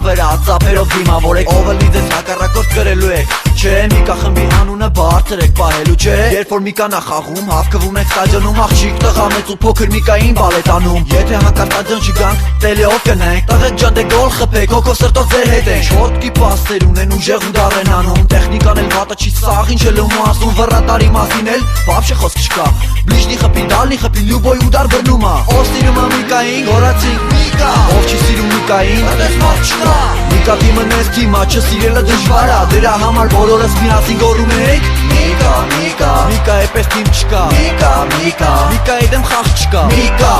վրա ծափերով դիմավորեք Ով էլ ինձ հակառակորդ գրելու եք Չէ Միկա խմբի անունը բարձր եք պահելու Չէ երբ որ Միկան է խաղում Հավքվում եք ստադիոնում աղջիկ տղա մեծ ու փոքր Միկային բալետանում Եթե հանկարծ ստադիոն չգանք տելեով կնենք Տղեկ ջան դե գոլ խփեք հոգով սրտով ձեր հետ ենք Չոտկի պասեր ունեն ուժեղ ու դառ են անում Տեխնիկան էլ վատը չի սաղ ինչ էլ ու ասում Վռատարի մասին էլ բաբշե խոսք չկա Բլիժնի խփին դալնի խփին լյուբոյ ու դար բռնում ա Ով սիրում ա Միկային գորացինք Միկա Ով չի սիրում Միկային այդպես մարդ չկա Միկա թիմը նես թիմա չսիրելը դժվար ա Դրա համար բոլորս միասին գոռում ենք Միկա Միկա Միկա էպես թիմ չկա Միկա Միկա Միկայի դեմ խաղ չկա Միկա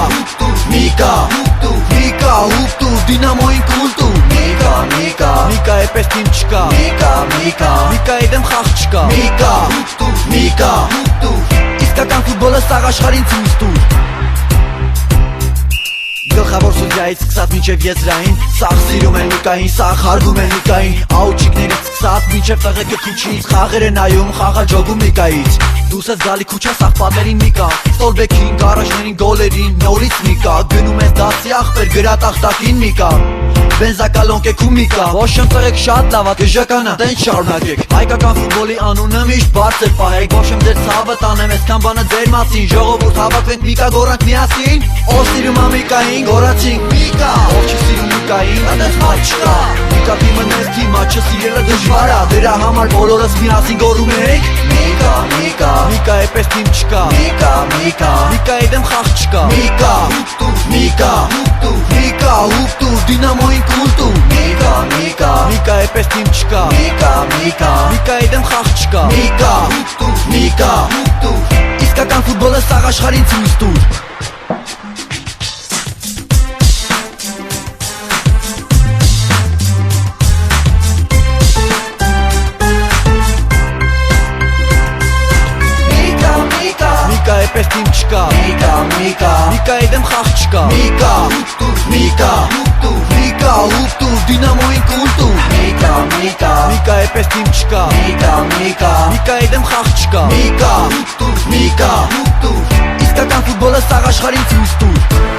Միկա Միկա հուպտու դինամոյին կուլտու Միկա Միկա Միկա էպես թիմ չկա Միկա Միկա Միկայի դեմ խաղ չկա Միկա Միկա Իսկական ֆուտբոլը սաղ աշխարհին ցույց տուր Գլխավոր սուդյայից սկսած մինչև եզրային Սաղ սիրում են Միկային, սաղ հարգում են Միկային Աուչիկներից սկսած մինչև տղեկը քիչից Խաղեր է նայում, խաղաջոգում Միկայից Դուս ես գալի քուչա սաղ պատերին Միկա Ստոլբեքին, գարաժներին, գոլերին, նորից Միկա Գնում ես դասի աղբեր, գրատախտակին Միկա Բենզակալոնք եք ու Միկա Ոչ եմ տղեք շատ լավ ատեժականա, տենց շարունակեք Հայկական ֆուտբոլի անունը միշտ բարձր պահեք Ոչ եմ ձեր ցավը տանեմ, այսքան բանը ձեր մասին Ժողովուրդ հավաքվենք Միկա գորանք միասին Ով սիրում ա Միկային, գորացինք Միկա Ով չի սիրում Միկային, այդպես մարդ չկա Միկա թիմը նես թիմա, չսիրելը դժվար ա Դրա համար բոլորս միասին գոռում ենք Միկա, Միկա Միկա էպես թիմ չկա Միկա, Միկա Միկայի դեմ խաղ չկա Միկա, Միկա Միկա հուպտու դինամոյին կուլտու Միկա, Միկա Միկա էպես թիմ չկա Միկա, Միկա Միկայի դեմ խաղ չկա Միկա, Միկա Իսկական ֆուտբոլը սաղ աշխարհին ցույց տուր Միկա էպես թիմ չկա Միկա, Միկա Միկայի դեմ խաղ չկա Միկա, Միկա Միկա հուպտու դինամոյին կուլտու Միկա, Միկա Միկա էպես թիմ չկա Միկա, Միկա Միկայի դեմ խաղ չկա Միկա, Միկա Իսկական ֆուտբոլը սաղ աշխարհին ցույց տուր